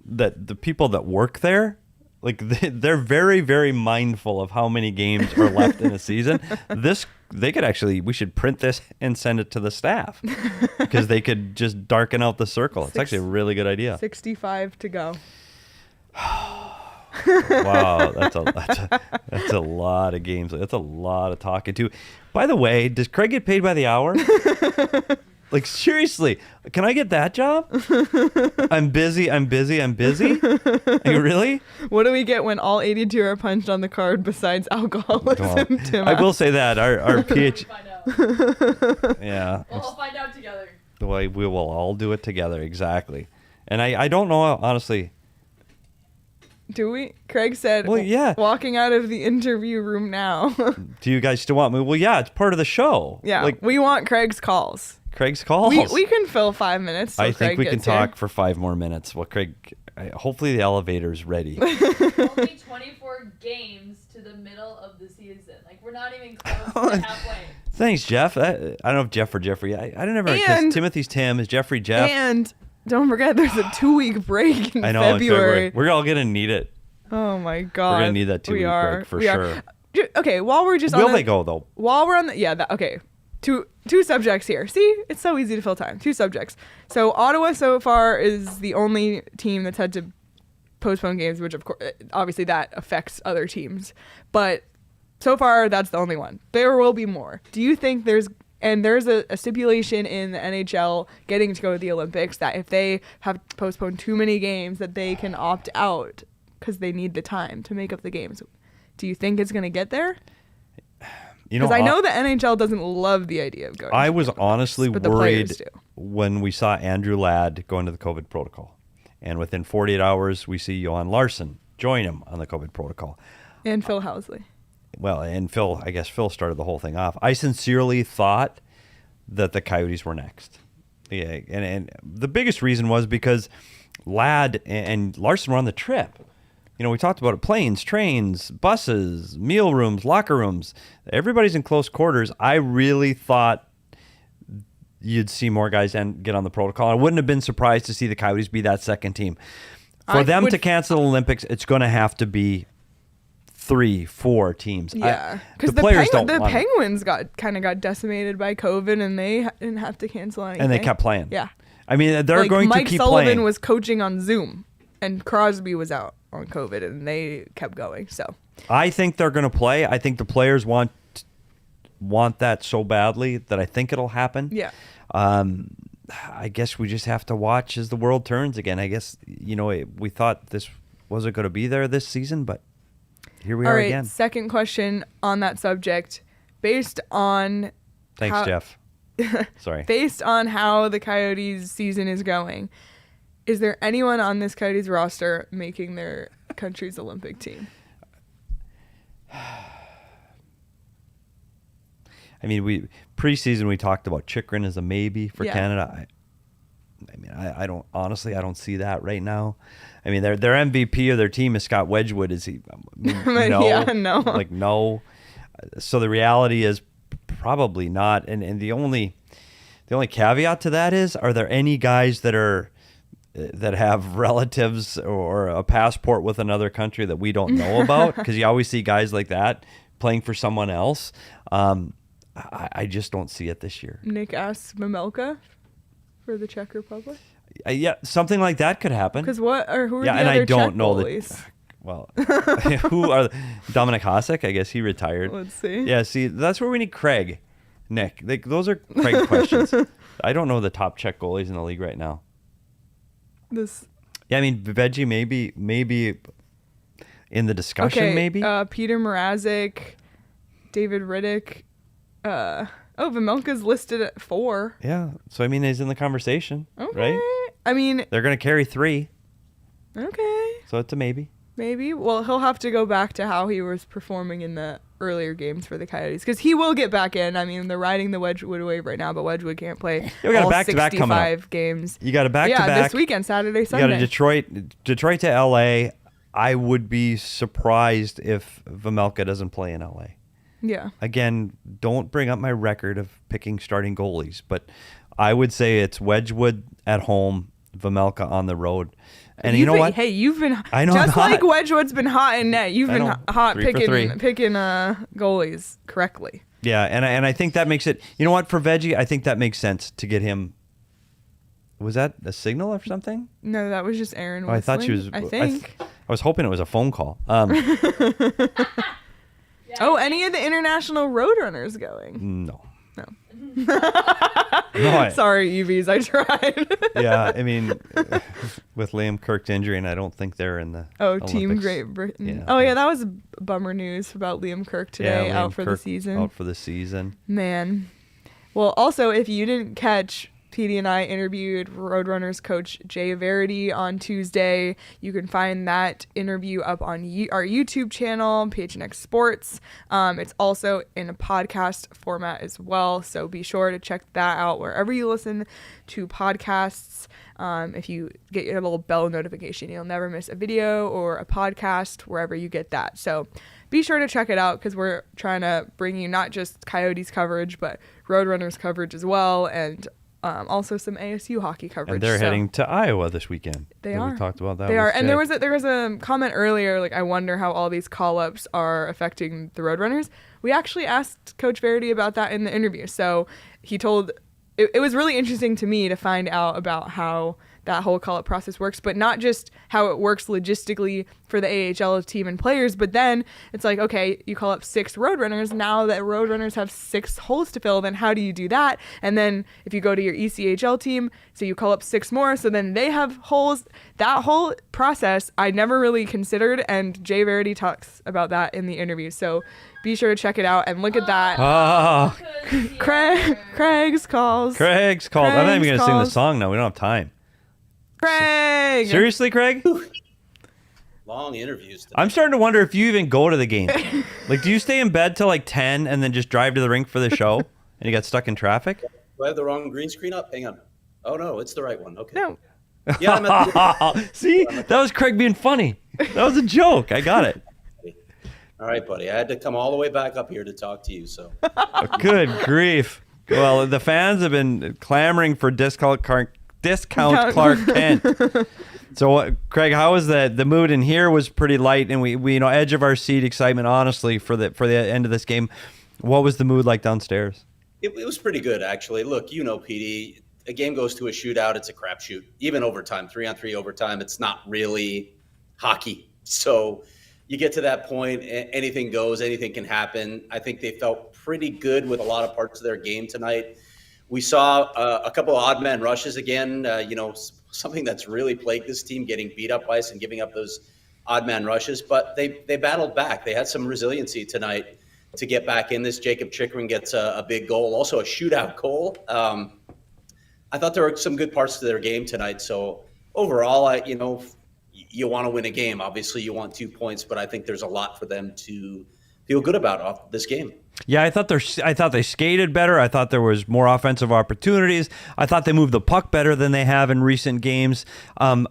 S2: that the people that work there, like they're very, very mindful of how many games are left in a season. We should print this and send it to the staff because they could just darken out the circle. It's actually a really good idea.
S1: 65 to go.
S2: Wow, that's a lot of games. That's a lot of talking to. By the way, does Craig get paid by the hour? Like, seriously, can I get that job? I'm busy. Are you really?
S1: What do we get when all 82 are punched on the card besides alcoholism? Tim
S2: I will say that our PH.
S3: Find out.
S2: Yeah.
S3: We'll all find out together.
S2: We will all do it together, exactly. And I don't know, honestly.
S1: Do we? Craig said,
S2: Well, yeah.
S1: walking out of the interview room now.
S2: Do you guys still want me? Well, yeah, it's part of the show.
S1: Yeah,
S2: Like
S1: we want Craig's calls.
S2: Craig's calls.
S1: We can fill 5 minutes.
S2: I
S1: till
S2: think
S1: Craig
S2: we can
S1: gets here.
S2: talk for 5 more minutes. Well, Craig, hopefully the elevator's ready.
S3: Only 24 games to the middle of the season. Like, we're not even close to halfway.
S2: Thanks, Jeff. I don't know if Jeff or Jeffrey. I don't ever.
S1: And-
S2: Timothy's Tim. Is Jeffrey Jeff?
S1: And don't forget, there's a 2-week break in
S2: I know.
S1: February.
S2: In February. We're all gonna need it.
S1: Oh my God.
S2: We're gonna need that 2-week break for sure.
S1: Okay, while we're just
S2: Will
S1: on
S2: they go though?
S1: While we're on the okay, two subjects here. See, it's so easy to fill time. 2 subjects. So Ottawa so far is the only team that's had to postpone games, which of course, obviously that affects other teams. But so far, that's the only one. There will be more. Do you think there's a stipulation in the NHL getting to go to the Olympics that if they have postponed too many games that they can opt out because they need the time to make up the games? Do you think it's going to get there? Because I know the NHL doesn't love the idea of going.
S2: I was honestly
S1: but the players
S2: worried
S1: do.
S2: when we saw Andrew Ladd go into the COVID protocol. And within 48 hours, we see Johan Larsson join him on the COVID protocol.
S1: And Phil Housley.
S2: Well, and Phil, I guess Phil started the whole thing off. I sincerely thought that the Coyotes were next. Yeah, and the biggest reason was because Ladd and Larsson were on the trip. You know, we talked about it, planes, trains, buses, meal rooms, locker rooms. Everybody's in close quarters. I really thought you'd see more guys get on the protocol. I wouldn't have been surprised to see the Coyotes be that second team. For them to cancel the Olympics, it's going to have to be 3-4 teams.
S1: Yeah, because
S2: the players don't want it.
S1: Penguins got decimated by COVID, and they didn't have to cancel anything.
S2: And they kept playing.
S1: Yeah,
S2: I mean, they're going
S1: Mike
S2: to keep
S1: Sullivan
S2: playing.
S1: was coaching on Zoom, and Crosby was out on COVID, and they kept going. So
S2: I think they're going to play. I think the players want that so badly that I think it'll happen.
S1: yeah,
S2: I guess we just have to watch as the world turns again. I guess, we thought this wasn't going to be there this season, but here we
S1: all
S2: are
S1: right.
S2: again.
S1: Second question on that subject, based on
S2: Thanks,
S1: how-
S2: Jeff. Sorry.
S1: based on how the Coyotes season is going, is there anyone on this Coyotes roster making their country's Olympic team?
S2: I mean, preseason we talked about Chychrun as a maybe for Canada. I don't see that right now. I mean, their MVP of their team is Scott Wedgwood. Is he? No.
S1: Yeah, no.
S2: Like, no. So the reality is probably not. And the only caveat to that is, are there any guys that have relatives or a passport with another country that we don't know about? Because you always see guys like that playing for someone else. I just don't see it this year.
S1: Nick Mamelka for the Czech Republic?
S2: Yeah, something like that could happen.
S1: Because who are the
S2: and
S1: other
S2: I don't
S1: Czech
S2: know
S1: goalies?
S2: Well, who are Dominic Hasek? I guess he retired.
S1: Let's see.
S2: Yeah, see, that's where we need Craig, Nick. Those are Craig questions. I don't know the top Czech goalies in the league right now. Yeah, I mean, Veggie maybe. in the discussion, maybe?
S1: Peter Mrazek, David Riddick. Vejmelka's listed at 4.
S2: Yeah. So, I mean, he's in the conversation,
S1: okay.
S2: right?
S1: I mean...
S2: They're going to carry 3.
S1: Okay.
S2: So, it's a maybe.
S1: Maybe. Well, he'll have to go back to how he was performing in the earlier games for the Coyotes, because he will get back in. I mean, they're riding the Wedgewood wave right now, but Wedgewood can't play all 65 games.
S2: You got a back-to-back.
S1: Yeah, this weekend, Saturday, Sunday.
S2: You got a Detroit to L.A. I would be surprised if Vejmelka doesn't play in L.A.
S1: Yeah.
S2: Again, don't bring up my record of picking starting goalies, but I would say it's Wedgewood at home, Vejmelka on the road. And you know what?
S1: Hey, you've been
S2: I know
S1: just like Wedgewood's been hot in net. You've been hot picking goalies correctly.
S2: Yeah, and I think that makes it. You know what? For Veggie, I think that makes sense to get him. Was that a signal or something?
S1: No, that was just Aaron.
S2: Oh, I thought she was.
S1: I think.
S2: I was hoping it was a phone call.
S1: Any of the international roadrunners going?
S2: No.
S1: Sorry, EVs. I tried.
S2: Yeah, I mean, with Liam Kirk's injury, and I don't think they're in the Olympics.
S1: Team Great Britain.
S2: Yeah.
S1: That was bummer news about Liam Kirk today, out for the season.
S2: Out for the season.
S1: Man. Well, also, if you didn't catch, Petey and I interviewed Roadrunners coach Jay Verity on Tuesday. You can find that interview up on our YouTube channel, PHNX Sports. It's also in a podcast format as well, so be sure to check that out wherever you listen to podcasts. If you get your little bell notification, you'll never miss a video or a podcast wherever you get that. So be sure to check it out, because we're trying to bring you not just Coyotes coverage, but Roadrunners coverage as well, and also some ASU hockey coverage.
S2: And they're heading to Iowa this weekend.
S1: They are.
S2: We talked about that.
S1: They are. And there was a comment earlier, like, I wonder how all these call-ups are affecting the Roadrunners. We actually asked Coach Verity about that in the interview. So he told, it was really interesting to me to find out about how that whole call-up process works, but not just how it works logistically for the AHL team and players, but then it's like, okay, you call up 6 Roadrunners. Now that Roadrunners have 6 holes to fill, then how do you do that? And then if you go to your ECHL team, so you call up 6 more, so then they have holes. That whole process I never really considered, and Jay Verity talks about that in the interview. So be sure to check it out and look at that. Craig's calls.
S2: I'm not even going to sing the song now. We don't have time.
S1: Craig!
S2: Seriously, Craig?
S4: Long interviews today.
S2: I'm starting to wonder if you even go to the game. Like, do you stay in bed till like 10 and then just drive to the rink for the show and you got stuck in traffic?
S4: Do I have the wrong green screen up? Hang on. Oh, no, it's the right one. Okay.
S1: No.
S4: Yeah, I'm at the
S2: See? That was Craig being funny. That was a joke. I got it.
S4: All right, buddy. I had to come all the way back up here to talk to you, so.
S2: Good grief. Well, the fans have been clamoring for discount Clark Kent. So, Craig, how was the mood in here? Was pretty light, and we edge of our seat excitement, honestly, for the end of this game. What was the mood like downstairs?
S4: It was pretty good, actually. Look, PD, a game goes to a shootout, it's a crapshoot. Even overtime, 3-on-3 overtime, it's not really hockey. So you get to that point, anything goes, anything can happen. I think they felt pretty good with a lot of parts of their game tonight. We saw a couple of odd man rushes again, something that's really plagued this team, getting beat up by us and giving up those odd man rushes. But they battled back. They had some resiliency tonight to get back in this. Jacob Chikrin gets a big goal, also a shootout goal. I thought there were some good parts to their game tonight. So overall, you want to win a game. Obviously, you want 2 points, but I think there's a lot for them to feel good about off this game.
S2: Yeah, I thought they skated better. I thought there was more offensive opportunities. I thought they moved the puck better than they have in recent games.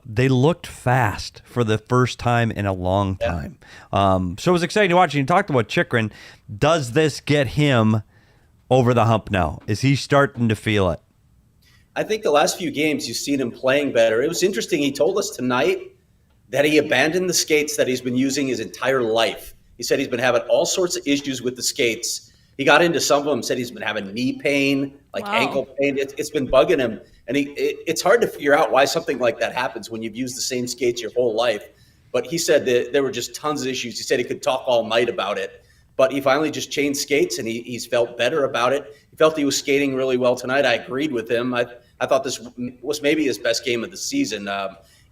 S2: They looked fast for the first time in a long time. So it was exciting to watch. You talked about Chikrin. Does this get him over the hump now? Is he starting to feel it?
S4: I think the last few games you've seen him playing better. It was interesting. He told us tonight that he abandoned the skates that he's been using his entire life. He said he's been having all sorts of issues with the skates. He got into some of them, said he's been having knee pain, ankle pain. It's been bugging him. And it's hard to figure out why something like that happens when you've used the same skates your whole life. But he said that there were just tons of issues. He said he could talk all night about it. But he finally just changed skates, and he's felt better about it. He felt he was skating really well tonight. I agreed with him. I thought this was maybe his best game of the season.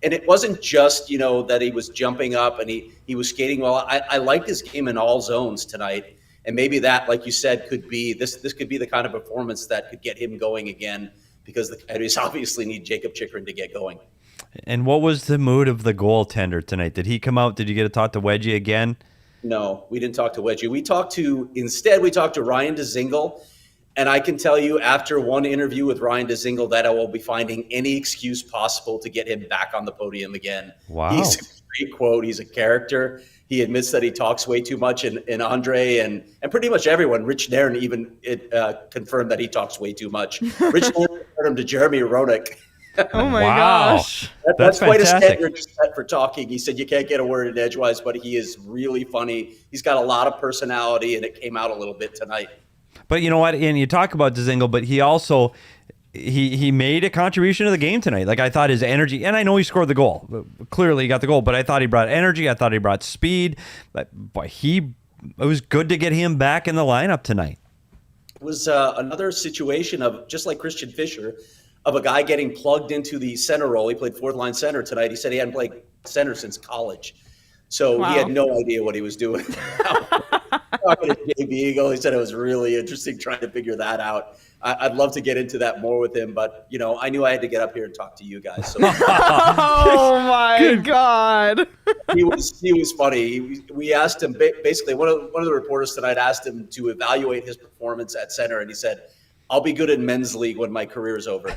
S4: And it wasn't just, that he was jumping up and he was skating well. I liked his game in all zones tonight. And maybe that, like you said, could be this could be the kind of performance that could get him going again, because the Coyotes obviously need Jacob Chychrun to get going.
S2: And what was the mood of the goaltender tonight? Did he come out? Did you get to talk to Wedgie again?
S4: No, we didn't talk to Wedgie. We talked to Ryan DeZingle. And I can tell you, after one interview with Ryan DeZingle, that I will be finding any excuse possible to get him back on the podium again.
S2: Wow.
S4: He's a great quote. He's a character. He admits that he talks way too much, and Andre and pretty much everyone. Rich Nairn even confirmed that he talks way too much. Rich Nairn compared him to Jeremy Roenick.
S1: Oh my gosh.
S4: That's quite
S2: fantastic.
S4: a standard set for talking. He said you can't get a word in edgewise, but he is really funny. He's got a lot of personality, and it came out a little bit tonight.
S2: But you know what? And you talk about DeZingle, but he also he made a contribution to the game tonight. Like, I thought his energy, and I know he scored the goal. Clearly, he got the goal, but I thought he brought energy. I thought he brought speed. But it was good to get him back in the lineup tonight.
S4: It was another situation of, just like Christian Fischer, of a guy getting plugged into the center role. He played fourth line center tonight. He said he hadn't played center since college. So He had no idea what he was doing. Talking to JB Eagle, he said it was really interesting trying to figure that out. I'd love to get into that more with him, but I knew I had to get up here and talk to you guys. So.
S1: Oh my God!
S4: He was funny. We asked him, basically one of the reporters tonight asked him to evaluate his performance at center, and he said, "I'll be good in men's league when my career is over."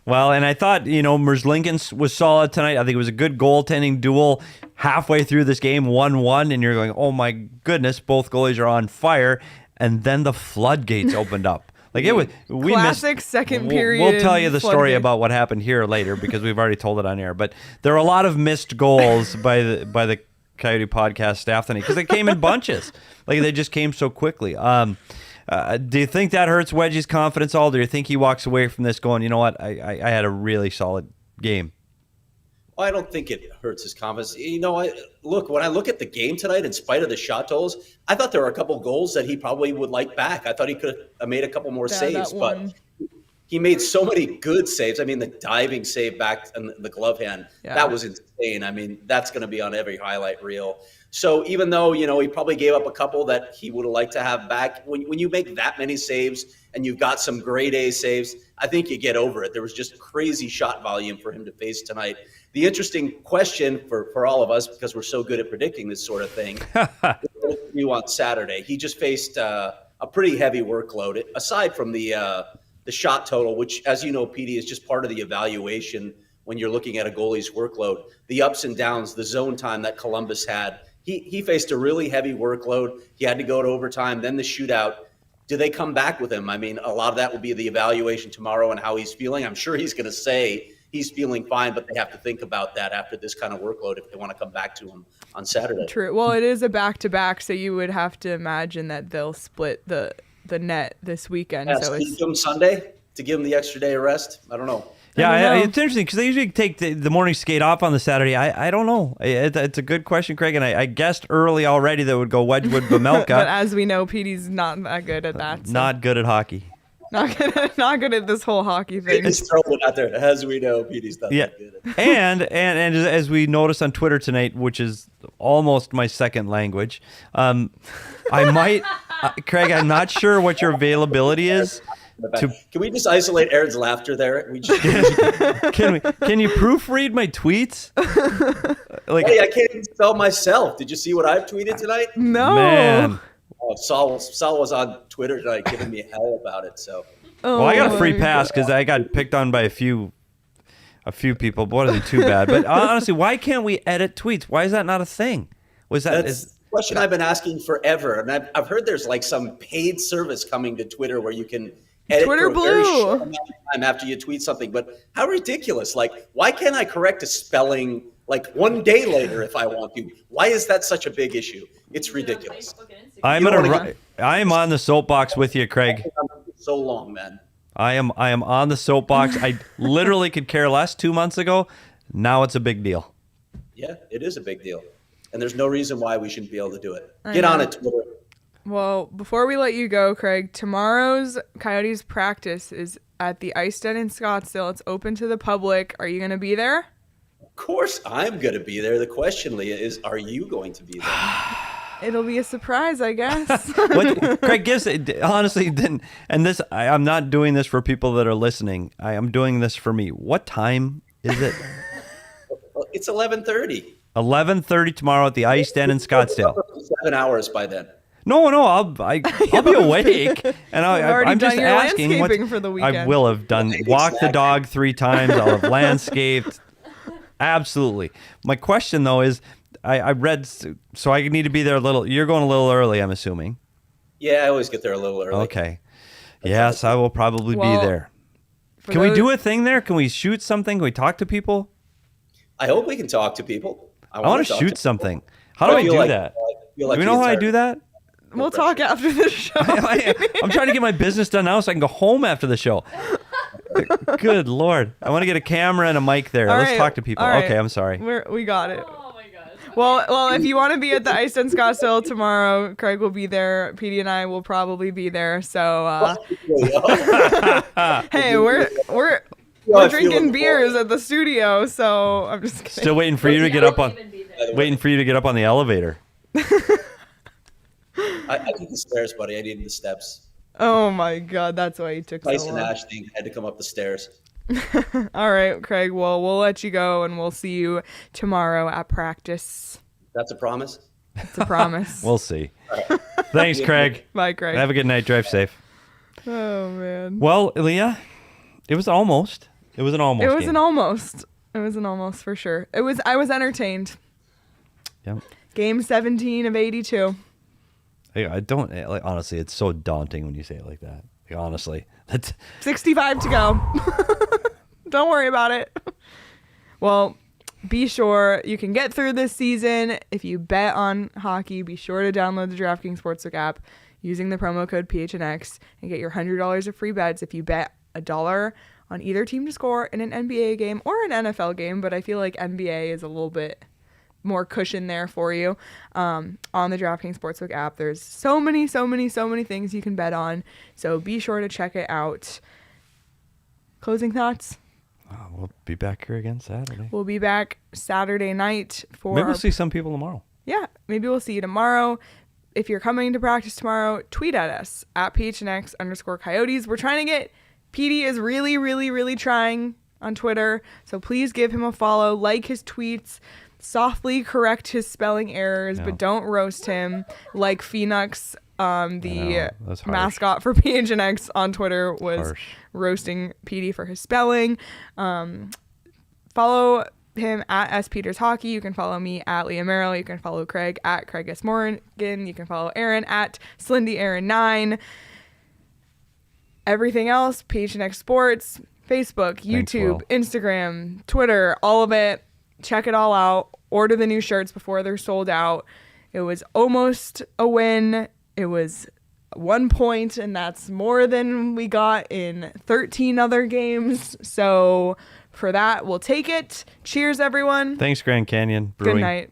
S2: Well, and I thought, Merzlikins was solid tonight. I think it was a good goaltending duel halfway through this game, 1-1, and you're going, oh my goodness, both goalies are on fire. And then the floodgates opened up. Like, it was
S1: classic second period.
S2: We'll tell you the story about what happened here later, because we've already told it on air. But there are a lot of missed goals by the Coyote podcast staff tonight, because they came in bunches. Like, they just came so quickly. Do you think that hurts Wedgie's confidence all? Do you think he walks away from this going, you know what, I had a really solid game?
S4: Well, I don't think it hurts his confidence. When I look at the game tonight, in spite of the shot totals, I thought there were a couple goals that he probably would like back. I thought he could have made a couple more saves, but he made so many good saves. I mean, the diving save back and the glove hand, that was insane. I mean, that's going to be on every highlight reel. So even though, he probably gave up a couple that he would have liked to have back, when you make that many saves and you've got some grade A saves, I think you get over it. There was just crazy shot volume for him to face tonight. The interesting question for all of us, because we're so good at predicting this sort of thing, you on Saturday. He just faced a pretty heavy workload, aside from the shot total, which, as you know, Petey, is just part of the evaluation when you're looking at a goalie's workload. The ups and downs, the zone time that Columbus had. He faced a really heavy workload. He had to go to overtime, then the shootout. Do they come back with him? I mean, a lot of that will be the evaluation tomorrow and how he's feeling. I'm sure he's going to say he's feeling fine, but they have to think about that after this kind of workload if they want to come back to him on Saturday.
S1: True. Well, it is a back-to-back, so you would have to imagine that they'll split the net this weekend.
S4: Yeah,
S1: so
S4: it's him Sunday to give him the extra day of rest. I don't know.
S2: Yeah, it's interesting, because they usually take the morning skate off on the Saturday. I don't know. It's a good question, Craig, and I guessed early already that it would go Wedgwood, Bamelka.
S1: But as we know, Petey's not that good at that. So.
S2: Not good at hockey.
S1: Not good at this whole hockey thing.
S4: Just throw it out there. As we know, Petey's not that good at it.
S2: and as we noticed on Twitter tonight, which is almost my second language, I might, Craig, I'm not sure what your availability is.
S4: Can we just isolate Aaron's laughter there?
S2: Can you proofread my tweets?
S4: Hey, I can't even spell myself. Did you see what I've tweeted tonight?
S1: No.
S2: Man.
S4: Oh, Saul was on Twitter tonight giving me hell about it. So.
S2: Well, I got a free pass because I got picked on by a few people. But wasn't too bad. But honestly, why can't we edit tweets? Why is that not a thing? That's
S4: a question I've been asking forever, and I've heard there's like some paid service coming to Twitter where you can edit
S1: Twitter
S4: for a very
S1: Blue
S4: short amount of time after you tweet something. But how ridiculous! Like, why can't I correct a spelling like one day later if I want to? Why is that such a big issue? It's ridiculous.
S2: I am on the soapbox with you, Craig.
S4: So long, man.
S2: I am on the soapbox. I literally could care less 2 months ago. Now it's a big deal.
S4: Yeah, it is a big deal. And there's no reason why we shouldn't be able to do it. Get on it, Twitter.
S1: Well, before we let you go, Craig, tomorrow's Coyotes practice is at the Ice Den in Scottsdale. It's open to the public. Are you going to be there?
S4: Of course I'm going to be there. The question, Leah, is are you going to be there?
S1: It'll be a surprise, I guess.
S2: Craig gives it, honestly, and this, I'm not doing this for people that are listening. I am doing this for me. What time is it?
S4: It's 11:30.
S2: 11:30 tomorrow at the Ice Den in Scottsdale.
S4: 7 hours by then.
S2: No, I'll be awake, and I'm just asking.
S1: Landscaping for the weekend.
S2: I will have done walk the dog 3 times. I'll have landscaped. Absolutely. My question though is, I read, so I need to be there a little. You're going a little early, I'm assuming.
S4: Yeah, I always get there a little early.
S2: Okay. Yes, I will probably be there. Can we do a thing there? Can we shoot something? Can we talk to people?
S4: I hope we can talk to people.
S2: I want to shoot something. How do I do that? Do we know how I do that?
S1: We'll talk after the show.
S2: I'm trying to get my business done now so I can go home after the show. Good Lord. I want to get a camera and a mic there. Let's talk to people. Okay, I'm sorry.
S1: We got it.
S3: Oh my gosh.
S1: Well, if you want to be at the Ice Den Scottsdale tomorrow, Craig will be there. Petey and I will probably be there. So, hey, we're drinking beers at the studio. So I'm just kidding.
S2: Still waiting for you to get up on. Waiting for you to get up on the elevator.
S4: I need the stairs, buddy. I needed the steps.
S1: Oh my God, that's why you took so long.
S4: Tyson Ash thing had to come up the stairs.
S1: All right, Craig. Well, we'll let you go, and we'll see you tomorrow at practice.
S4: That's a promise?
S1: It's a promise.
S2: We'll see. Right. Thanks, Craig.
S1: Bye, Craig.
S2: Have a good night. Drive safe.
S1: Oh, man.
S2: Well, Leah, it was almost. It was an almost.
S1: It was an almost. It was an almost for sure. I was entertained.
S2: Yep.
S1: Game 17 of 82.
S2: I don't, like, honestly, it's so daunting when you say it like that. Like, honestly, that's
S1: 65 to go. Don't worry about it. Well, be sure you can get through this season. If you bet on hockey, be sure to download the DraftKings Sportsbook app using the promo code PHNX and get your $100 of free bets if you bet $1 on either team to score in an NBA game or an NFL game. But I feel like NBA is a little bit more cushion there for you. On the DraftKings Sportsbook app, there's so many things you can bet on. So be sure to check it out. Closing thoughts?
S2: We'll be back here again Saturday.
S1: We'll be back Saturday night for.
S2: Maybe we'll see some people tomorrow.
S1: Yeah, maybe we'll see you tomorrow. If you're coming to practice tomorrow, tweet at us at PHNX_Coyotes. We're trying to get. Petey is really trying on Twitter. So please give him a follow, like his tweets. Softly correct his spelling errors, but don't roast him like Phoenix, the mascot for PHNX on Twitter, was roasting Petey for his spelling. Follow him at SPetersHockey. You can follow me at Leah Merrill. You can follow Craig at Craig S. Morgan. You can follow Aaron at SlindyAaron9. Everything else, PHNX Sports, Facebook, YouTube, Instagram, Twitter, all of it. Check it all out. Order the new shirts before they're sold out. It was almost a win. It was 1 point, and that's more than we got in 13 other games. So for that, we'll take it. Cheers, everyone.
S2: Thanks, Grand Canyon Brewing.
S1: Good night.